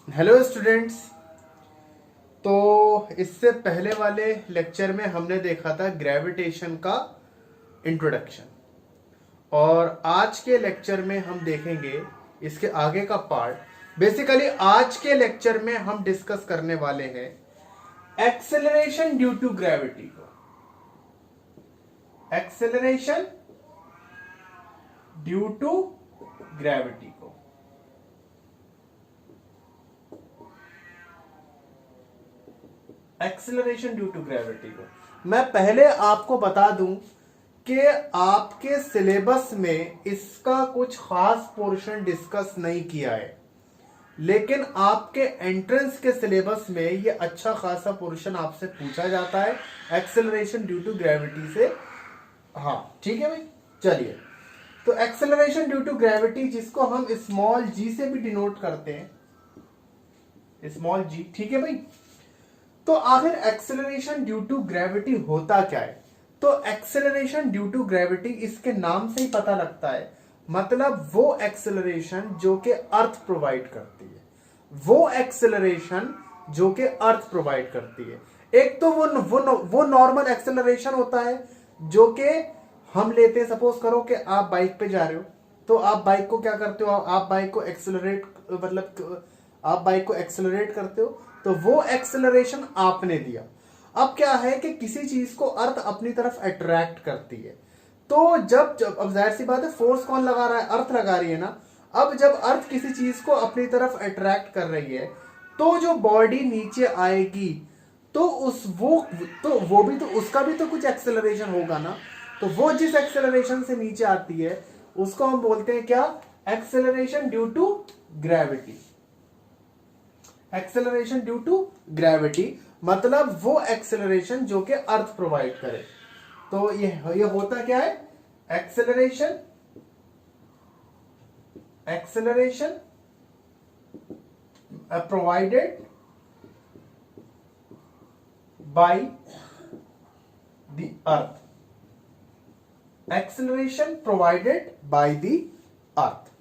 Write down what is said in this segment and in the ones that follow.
Hello students. तो इससे पहले वाले लेक्चर में हमने देखा था ग्रेविटेशन का इंट्रोडक्शन, और आज के लेक्चर में हम देखेंगे इसके आगे का पार्ट। बेसिकली आज के लेक्चर में हम डिस्कस करने वाले हैं एक्सेलरेशन ड्यू टू ग्रेविटी को। एक्सेलरेशन ड्यू टू ग्रेविटी को। एक्सेलरेशन ड्यू टू ग्रेविटी को मैं पहले आपको बता दूं कि आपके सिलेबस में इसका कुछ खास पोर्शन डिस्कस नहीं किया है, लेकिन आपके एंट्रेंस के सिलेबस में ये अच्छा खासा पोर्शन आपसे पूछा जाता है एक्सेलरेशन ड्यू टू ग्रेविटी से। हाँ ठीक है भाई, चलिए। तो एक्सेलरेशन ड्यू टू ग्रेविटी, जिसको हम स्मॉल जी से भी डिनोट करते हैं, स्मॉल जी, ठीक है भाई। तो आखिर एक्सेलरेशन ड्यू टू ग्रेविटी होता क्या है? तो एक्सेलरेशन ड्यू टू ग्रेविटी इसके नाम से ही पता लगता है, मतलब वो एक्सेलरेशन जो कि अर्थ प्रोवाइड करती है, वो एक्सेलरेशन जो कि अर्थ प्रोवाइड करती है। एक तो वो नॉर्मल एक्सेलरेशन होता है जो कि हम लेते हैं। सपोज करो कि आप बाइक पे जा रहे हो, तो आप बाइक को क्या करते हो, आप बाइक को एक्सेलरेट, मतलब आप बाइक को एक्सेलरेट करते हो, तो वो एक्सेलरेशन आपने दिया। अब क्या है कि किसी चीज को अर्थ अपनी तरफ अट्रैक्ट करती है, तो जब अब जाहिर सी बात है, फोर्स कौन लगा रहा है? अर्थ लगा रही है ना। अब जब अर्थ किसी चीज को अपनी तरफ अट्रैक्ट कर रही है, तो जो बॉडी नीचे आएगी, तो वो भी तो, उसका भी तो कुछ एक्सेलरेशन होगा ना। तो वो जिस एक्सेलरेशन से नीचे आती है उसको हम बोलते हैं क्या? Acceleration due to gravity. Acceleration due to gravity मतलब वो एक्सेलरेशन जो कि अर्थ प्रोवाइड करे। तो ये होता क्या है? Acceleration provided by the earth. Acceleration provided by the earth.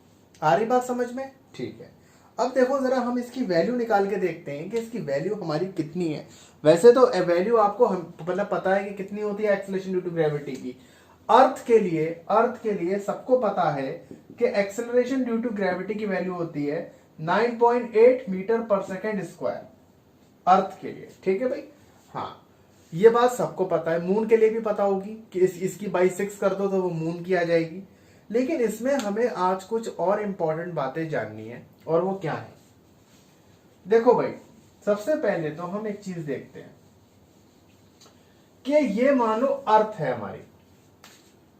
आ रही बात समझ में? ठीक है। अब देखो जरा, हम इसकी वैल्यू निकाल के देखते हैं कि इसकी वैल्यू हमारी कितनी है। वैसे तो वैल्यू आपको मतलब पता है कि कितनी होती है एक्सेलरेशन ड्यू टू ग्रेविटी की। अर्थ के लिए सबको पता है कि एक्सेलरेशन ड्यू टू ग्रेविटी की वैल्यू होती है 9.8 मीटर पर सेकेंड स्क्वायर, अर्थ के लिए। ठीक है भाई, हाँ ये बात सबको पता है। मून के लिए भी पता होगी कि इसकी बाई 6 कर दो तो वो मून की आ जाएगी। लेकिन इसमें हमें आज कुछ और इंपॉर्टेंट बातें जाननी है, और वो क्या है? देखो भाई, सबसे पहले तो हम एक चीज देखते हैं कि ये मानो अर्थ है हमारी,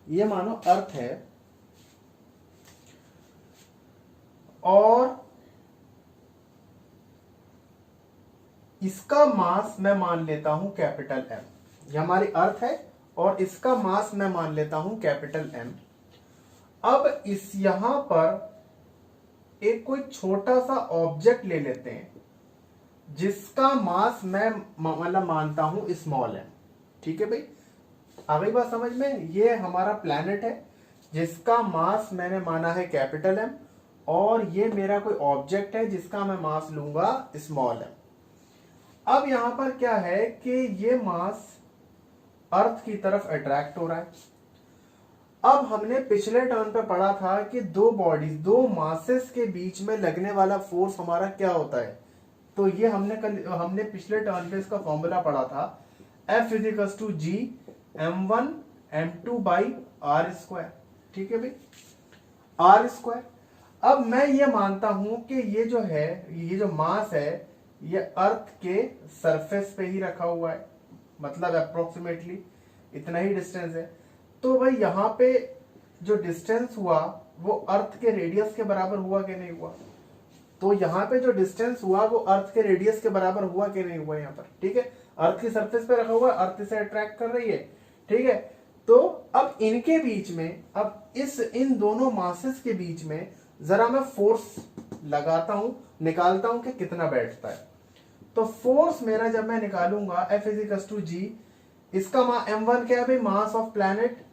ये मानो अर्थ है, और इसका मास मैं मान लेता हूं कैपिटल एम। ये हमारी अर्थ है और इसका मास मैं मान लेता हूं कैपिटल एम। अब इस यहां पर एक कोई छोटा सा ऑब्जेक्ट ले लेते हैं जिसका मास मैं मतलब मानता हूं स्मॉल एम। ठीक है भाई, आ गई बात समझ में? ये हमारा प्लैनेट है जिसका मास मैंने माना है कैपिटल एम, और ये मेरा कोई ऑब्जेक्ट है जिसका मैं मास लूंगा स्मॉल एम। अब यहां पर क्या है कि ये मास अर्थ की तरफ अट्रैक्ट हो रहा है। अब हमने पिछले टर्न पे पढ़ा था कि दो बॉडीज, दो मासेस के बीच में लगने वाला फोर्स हमारा क्या होता है। तो ये हमने पिछले टर्न पे इसका फॉर्मूला पढ़ा था, F equals to G m1 m2 by R square. ठीक है भाई, आर स्क्वायर। अब मैं ये मानता हूं कि ये जो है, ये जो मास है, ये अर्थ के सरफेस पे ही रखा हुआ है, मतलब अप्रोक्सीमेटली इतना ही डिस्टेंस है। तो भाई यहां पे जो डिस्टेंस हुआ वो अर्थ के रेडियस के बराबर हुआ कि नहीं हुआ? तो यहां पे जो डिस्टेंस हुआ वो अर्थ के रेडियस के बराबर हुआ कि नहीं हुआ? यहां पर ठीक है, अर्थ की सरफेस पे रखा हुआ है, अर्थ से अट्रैक्ट कर रही है। ठीक है, तो अब इनके बीच में, अब इन दोनों मासेस के बीच में जरा मैं फोर्स लगाता हूं, निकालता हूं कि कितना बैठता है। तो फोर्स मेरा जब मैं निकालूंगा F इजिकल्स टू जी, इसका m1 क्या है भाई? Mass of planet.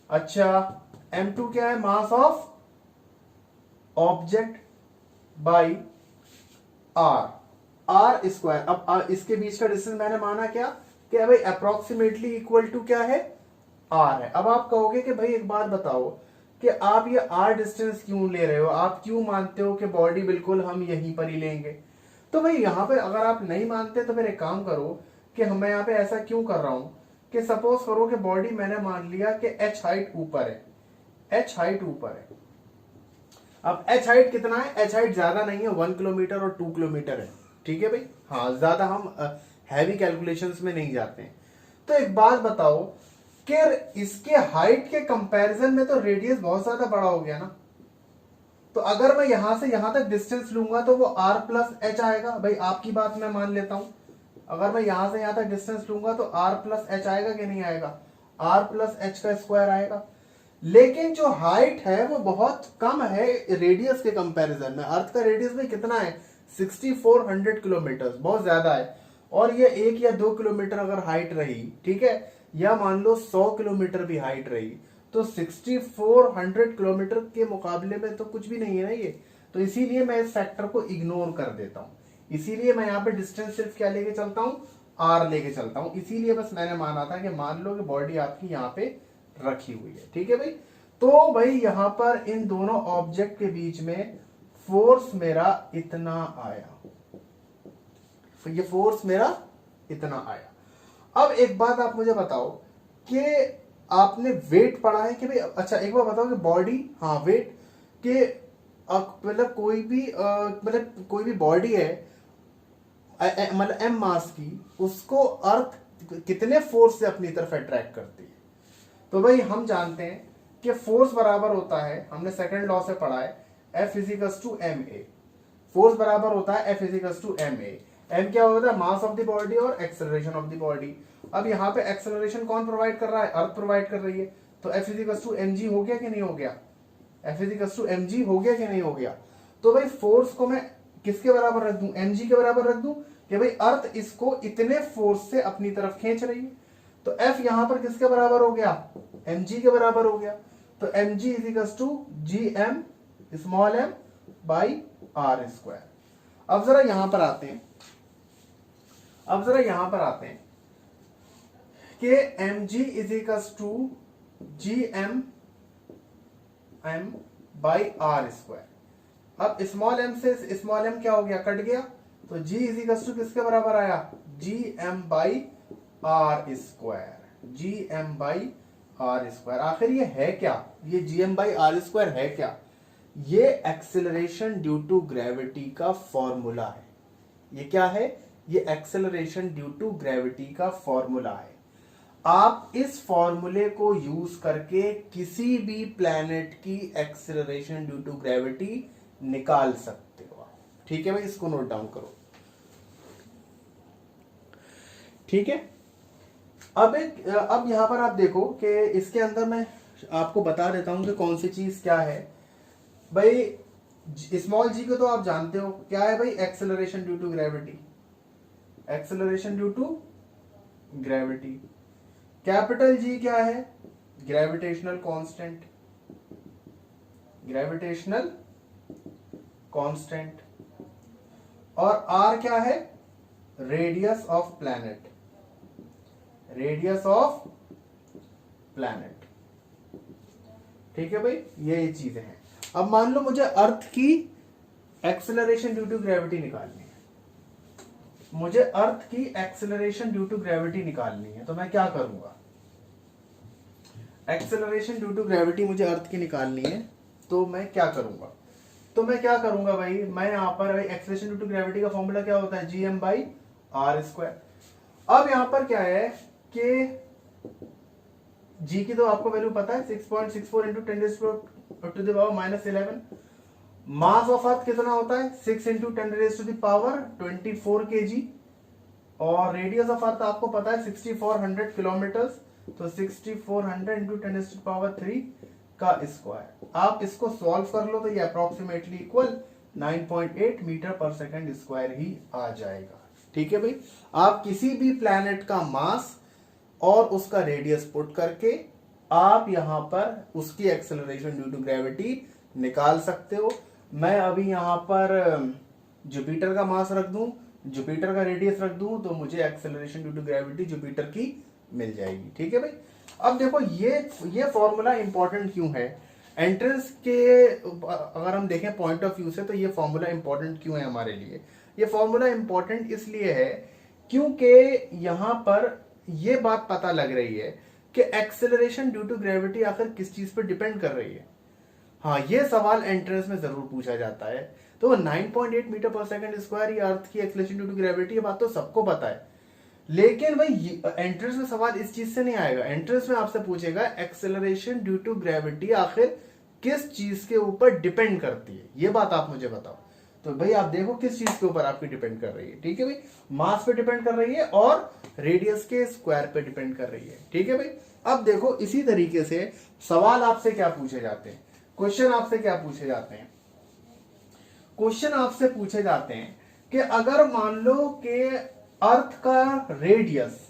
अच्छा, m2 क्या है? Mass of object by R square. अब इसके बीच का डिस्टेंस मैंने माना क्या कि भाई अप्रोक्सीमेटली इक्वल टू क्या है, आर है। अब आप कहोगे कि भाई एक बात बताओ कि आप ये आर डिस्टेंस क्यों ले रहे हो, आप क्यों मानते हो कि बॉडी बिल्कुल हम यहीं पर ही लेंगे। तो भाई यहाँ पे अगर आप नहीं मानते तो फिर एक काम करो कि मैं यहाँ पे ऐसा क्यों कर रहा हूं कि सपोज करो कि बॉडी मैंने मान लिया कि एच हाइट ऊपर है, एच हाइट ऊपर है। अब एच हाइट कितना है, एच हाइट ज्यादा नहीं है, 1 किलोमीटर और 2 किलोमीटर है, ठीक है भाई। हाँ, ज्यादा हम हैवी कैलकुलेशंस में नहीं जाते हैं। तो एक बात बताओ कि इसके हाइट के कंपैरिजन में तो रेडियस बहुत ज्यादा बड़ा हो गया ना। तो अगर मैं यहां से यहां तक डिस्टेंस लूंगा तो वो आर प्लस एच आएगा। भाई आपकी बात मैं मान लेता हूं, अगर मैं यहां से यहां तक डिस्टेंस लूंगा तो आर प्लस एच आएगा कि नहीं आएगा, आर प्लस एच का स्क्वायर आएगा। लेकिन जो हाइट है वो बहुत कम है रेडियस के कंपैरिजन में। अर्थ का रेडियस में कितना है, 6400 किलोमीटर, बहुत ज्यादा है। और ये 1 या 2 किलोमीटर अगर हाइट रही, ठीक है, या मान लो 100 किलोमीटर भी हाइट रही, तो 6400 किलोमीटर के मुकाबले में तो कुछ भी नहीं है ना ये। तो इसीलिए मैं इस फैक्टर को इग्नोर कर देता हूं। इसीलिए मैं यहाँ पे डिस्टेंस सिर्फ क्या लेके चलता हूं, आर लेके चलता हूं। इसीलिए बस मैंने माना था कि मान लो कि बॉडी आपकी यहाँ पे रखी हुई है, ठीक है भाई। तो भाई यहां पर इन दोनों ऑब्जेक्ट के बीच में फोर्स मेरा इतना आया, ये फोर्स मेरा इतना आया। अब एक बात आप मुझे बताओ कि आपने वेट पढ़ा है कि भाई, अच्छा एक बार बताओ कि बॉडी, हाँ वेट के मतलब कोई भी बॉडी है मतलब एम मास की, उसको अर्थ कितने फोर्स से अपनी तरफ अट्रैक्ट करती है। तो भाई हम जानते हैं कि फोर्स बराबर होता है, हमने सेकंड लॉ से पढ़ा है, F equals to M A. Force बराबर होता है F equals to M A. M क्या होता है, मास ऑफ द बॉडी और एक्सेलरेशन ऑफ द बॉडी। अब यहाँ पे एक्सेलरेशन कौन प्रोवाइड कर रहा है, अर्थ प्रोवाइड कर रही है। तो F equals to M G हो गया कि नहीं हो गया, F equals to M G हो गया कि नहीं हो गया। तो भाई फोर्स को मैं किसके बराबर रख दूं, एम जी के बराबर रख दूं कि भाई अर्थ इसको इतने फोर्स से अपनी तरफ खींच रही है। तो F यहां पर किसके बराबर हो गया, mg के बराबर हो गया। तो mg equals to G M small M by R square. अब जरा यहां पर आते हैं, कि mg equals to G M by R square. अब स्मॉल एम से स्मॉल एम क्या हो गया, कट गया। तो g इजिकल्स टू किसके बराबर आया, G M by R square, G M by R square. आखिर ये है क्या, ये G M by R square है क्या, ये एक्सेलरेशन ड्यू टू ग्रेविटी का फॉर्मूला है। ये क्या है, ये एक्सेलरेशन ड्यू टू ग्रेविटी का फॉर्मूला है। आप इस फॉर्मूले को यूज करके किसी भी प्लैनेट की एक्सेलरेशन ड्यू टू ग्रेविटी निकाल सकते हो, ठीक है भाई। इसको नोट डाउन करो, ठीक है। अब यहां पर आप देखो कि इसके अंदर मैं आपको बता देता हूं कि कौन सी चीज क्या है। भाई स्मॉल जी को तो आप जानते हो क्या है भाई, acceleration due to gravity, acceleration due to gravity. Capital G क्या है, ग्रेविटेशनल कांस्टेंट, ग्रेविटेशनल कांस्टेंट। और आर क्या है, radius of planet, radius of planet, ठीक है भाई। ये चीजें हैं। अब मान लो मुझे अर्थ की एक्सेलरेशन ड्यू टू ग्रेविटी निकालनी है, मुझे अर्थ की एक्सेलरेशन ड्यू टू ग्रेविटी निकालनी है। तो मैं क्या करूंगा, एक्सेलरेशन ड्यू टू ग्रेविटी मुझे अर्थ की निकालनी है, तो मैं क्या करूंगा भाई, मैं यहां पर एक्सेलरेशन ड्यू टू ग्रेविटी का फॉर्मूला क्या होता है, G M by R square. अब यहां पर क्या है कि जी की तो आपको वैल्यू पता है, 6.64 into 10 to the power -11। Mass of earth कितना होता है, 6 into 10 to the power 24 kg। और रेडियस ऑफ अर्थ आपको पता है 6400 किलोमीटर। तो 6400 इंटू 10 टू द पावर 3 का स्क्वायर। आप इसको सॉल्व कर लो तो ये अप्रोक्सीमेटली इक्वल 9.8 मीटर पर सेकंड स्क्वायर ही आ जाएगा, ठीक है भाई। आप किसी भी प्लैनेट का मास और उसका रेडियस पुट करके आप यहां पर उसकी एक्सेलरेशन ड्यू टू ग्रेविटी निकाल सकते हो। मैं अभी यहां पर जुपिटर का मास रख दूं, जुपिटर का रेडियस रख दूं, तो मुझे acceleration due to gravity Jupiter की मिल जाएगी। ठीक है भाई। अब देखो ये फॉर्मूला इंपॉर्टेंट क्यों है एंट्रेंस के, अगर हम देखें पॉइंट ऑफ व्यू से, तो ये फॉर्मूला इंपॉर्टेंट क्यों है हमारे लिए? ये फॉर्मूला इंपॉर्टेंट इसलिए है क्योंकि यहां पर ये बात पता लग रही है कि एक्सेलरेशन ड्यू टू ग्रेविटी आखिर किस चीज पर डिपेंड कर रही है। हाँ, ये सवाल एंट्रेंस में जरूर पूछा जाता है। तो 9.8 मीटर पर सेकंड स्क्वायर ये अर्थ की एक्सेलरेशन ड्यू टू ग्रेविटी, ये बात तो सबको पता है। लेकिन भाई एंट्रेंस में सवाल इस चीज से नहीं आएगा। एंट्रेंस में आपसे पूछेगा एक्सेलरेशन ड्यू टू ग्रेविटी आखिर किस चीज के ऊपर डिपेंड करती है, ये बात आप मुझे बताओ। तो भाई आप देखो किस चीज के ऊपर आपकी डिपेंड कर रही है। ठीक है भाई, मास पे डिपेंड कर रही है और रेडियस के स्क्वायर पे डिपेंड कर रही है। ठीक है भाई। अब देखो इसी तरीके से सवाल आपसे क्या पूछे जाते हैं, क्वेश्चन आपसे क्या पूछे जाते हैं? क्वेश्चन आपसे पूछे जाते हैं कि अगर मान लो कि अर्थ का रेडियस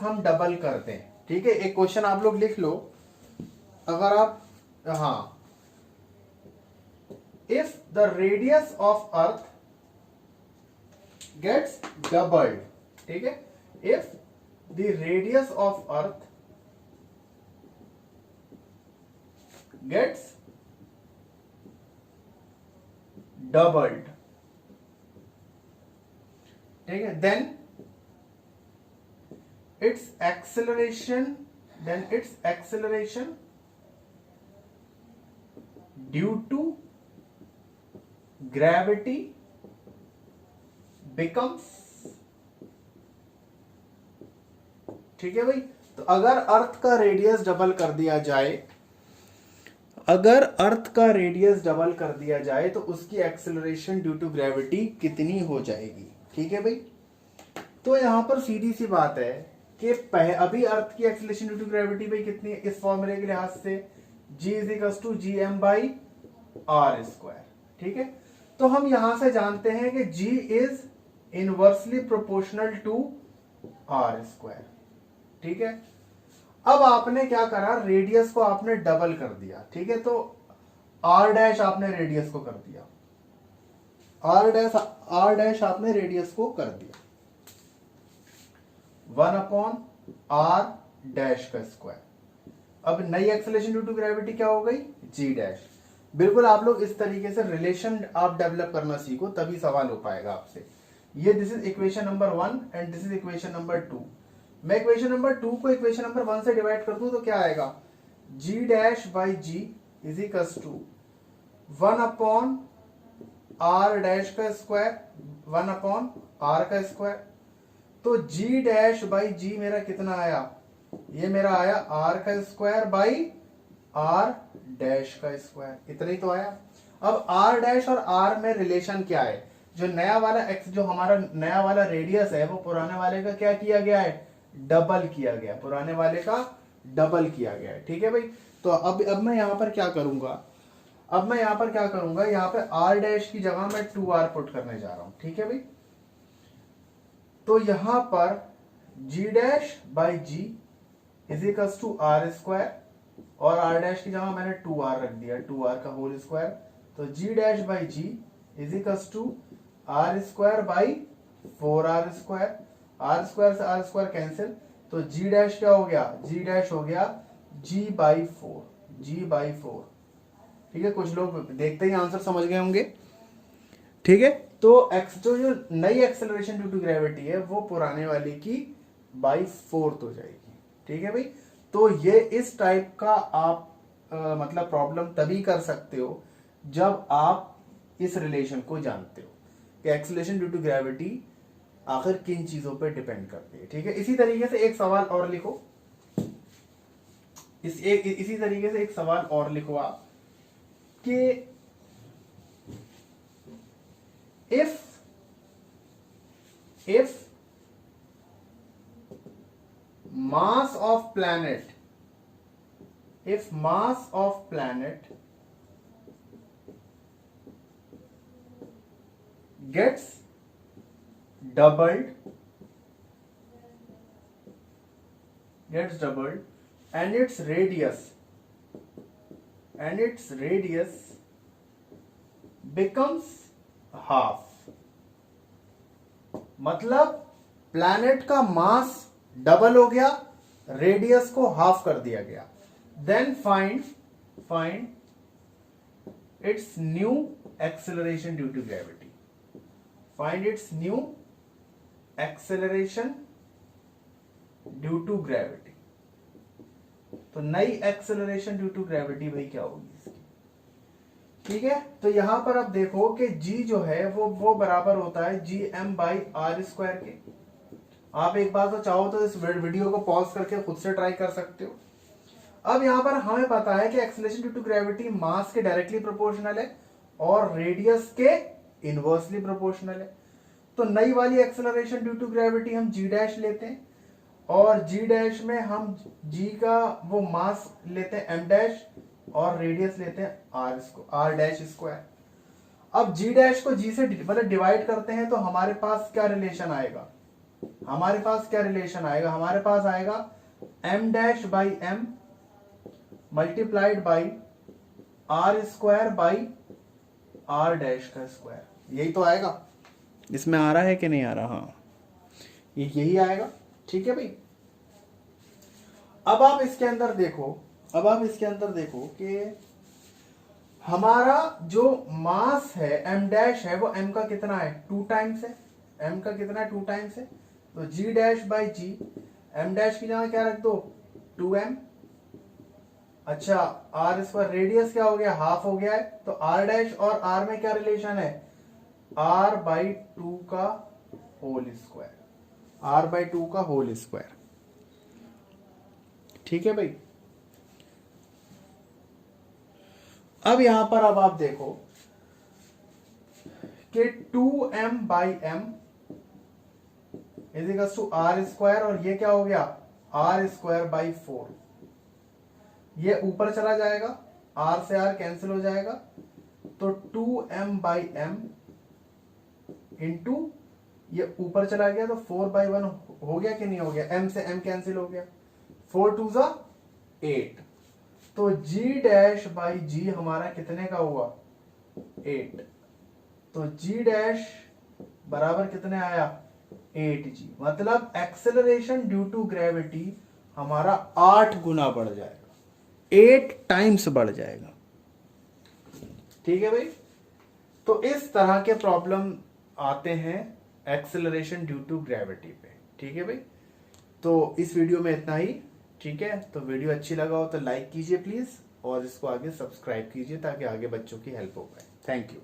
हम डबल करते हैं। ठीक है, एक क्वेश्चन आप लोग लिख लो, अगर आप, हाँ, if the radius of earth gets doubled, ठीक है, if the radius of earth gets doubled, ठीक है, then its acceleration due to gravity becomes, ठीक है भाई। तो अगर अर्थ का रेडियस डबल कर दिया जाए, अगर अर्थ का रेडियस डबल कर दिया जाए तो उसकी एक्सेलरेशन ड्यू टू ग्रेविटी कितनी हो जाएगी? ठीक है भाई। तो यहां पर सीधी सी बात है कि अभी अर्थ की एक्सेलरेशन ड्यू टू ग्रेविटी भाई कितनी है इस फॉर्मूले के लिहाज से, G = gm/r²। ठीक है, तो हम यहां से जानते हैं कि G is inversely proportional to r²। ठीक है, अब आपने क्या करा, रेडियस को आपने डबल कर दिया। ठीक है, तो r' आपने रेडियस को कर दिया, r' आपने रेडियस को कर दिया 1/r' का स्क्वायर। अब नई एक्सेलरेशन ड्यू टू ग्रेविटी क्या हो गई? G'। बिल्कुल आप लोग इस तरीके से रिलेशन आप डेवलप करना सीखो, तभी सवाल हो पाएगा आपसे। ये this is equation number 1 and this is equation number 2। मैं इक्वेशन नंबर 2 को इक्वेशन नंबर 1 से डिवाइड कर दूं तो क्या आएगा? G' G is equals to 1/r' का स्क्वायर 1/r का स्क्वायर। तो G' मेरा कितना आया? ये मेरा आया r का स्क्वायर बाई r' का स्क्वायर, इतना ही तो आया। अब r' और r में रिलेशन क्या है? जो नया वाला x, जो हमारा नया वाला रेडियस है, वो पुराने वाले का क्या किया गया है? डबल किया गया, पुराने वाले का डबल किया गया है। ठीक है भाई। तो अब मैं यहां पर क्या करूंगा, यहाँ पे r' की जगह मैं 2r पुट करने जा रहा हूं। ठीक है भाई। तो यहां पर G' is equals to r² और r' की जगह मैंने 2r रख दिया, 2r का होल स्क्वायर। तो G' is equals to r² by 4r², r² से r² कैंसिल, तो G' क्या हो गया? G' हो गया G/4। ठीक है, कुछ लोग देखते ही आंसर समझ गए होंगे। ठीक है, तो जो नई एक्सेलरेशन ड्यू टू ग्रेविटी है वो पुराने वाले की बाई 4 हो जाएगी। ठीक है भाई। तो ये इस टाइप का आप मतलब प्रॉब्लम तभी कर सकते हो जब आप इस रिलेशन को जानते हो कि एक्सेलरेशन ड्यू टू ग्रेविटी आखिर किन चीजों पर डिपेंड करती है। ठीक है, इसी तरीके से एक सवाल और लिखो, इसी तरीके से एक सवाल और लिखो आप कि if mass of planet gets doubled and its radius becomes half, मतलब प्लैनेट का मास डबल हो गया, रेडियस को हाफ कर दिया गया। Then find its new acceleration due to gravity, find its new acceleration due to gravity. तो नई एक्सेलरेशन ड्यू टू ग्रेविटी भाई क्या होगी इसकी? ठीक है, तो यहां पर अब देखो कि g जो है वो बराबर होता है gm बाई आर स्क्वायर के। आप एक बार तो चाहो तो इस वीडियो को पॉज करके खुद से ट्राई कर सकते हो। अब यहां पर हमें पता है कि एक्सेलरेशन ड्यू टू ग्रेविटी मास के डायरेक्टली प्रोपोर्शनल है और रेडियस के इनवर्सली प्रोपोर्शनल है। तो नई वाली एक्सेलरेशन ड्यू टू ग्रेविटी हम g डैश लेते हैं और g डैश में हम g का वो मास लेते हैं m डैश और रेडियस लेते हैं r डैश स्क्वायर। अब g डैश को g से मतलब डिवाइड करते हैं तो हमारे पास क्या रिलेशन आएगा? हमारे पास आएगा m dash by m multiplied by r square by r dash का स्क्वायर। यही तो आएगा, इसमें आ रहा है कि नहीं आ रहा? हाँ, यही आएगा। ठीक है भाई, अब आप इसके अंदर देखो कि हमारा जो मास है m डैश है वो m का कितना है? 2 टाइम्स है। m का कितना है? 2 टाइम्स है। तो g dash by g, m dash की जगह क्या रख दो? 2m। अच्छा, r स्क्वायर, रेडियस क्या हो गया? हाफ हो गया है। तो r डैश और r में क्या रिलेशन है? r बाई 2 का होल स्क्वायर, r बाई 2 का होल स्क्वायर। ठीक है भाई, अब यहां पर अब आप देखो कि 2m by m is equals to R square और ये क्या हो गया? r square by 4। ये ऊपर चला जाएगा, r से r कैंसिल हो जाएगा। तो 2m बाई m इंटू ये ऊपर चला गया तो 4 बाई 1 हो गया कि नहीं हो गया? m से m कैंसिल हो गया, 4 2 जा 8। तो g डैश बाई g हमारा कितने का हुआ? 8। तो g डैश बराबर कितने आया? 8g। मतलब एक्सेलरेशन ड्यू टू ग्रेविटी हमारा 8 गुना बढ़ जाएगा, 8 टाइम्स बढ़ जाएगा। ठीक है भाई, तो इस तरह के प्रॉब्लम आते हैं एक्सेलरेशन ड्यू टू ग्रेविटी पे। ठीक है भाई, तो इस वीडियो में इतना ही। ठीक है, तो वीडियो अच्छी लगा हो तो लाइक कीजिए प्लीज और इसको आगे सब्सक्राइब कीजिए ताकि आगे बच्चों की हेल्प हो पाए। Thank you.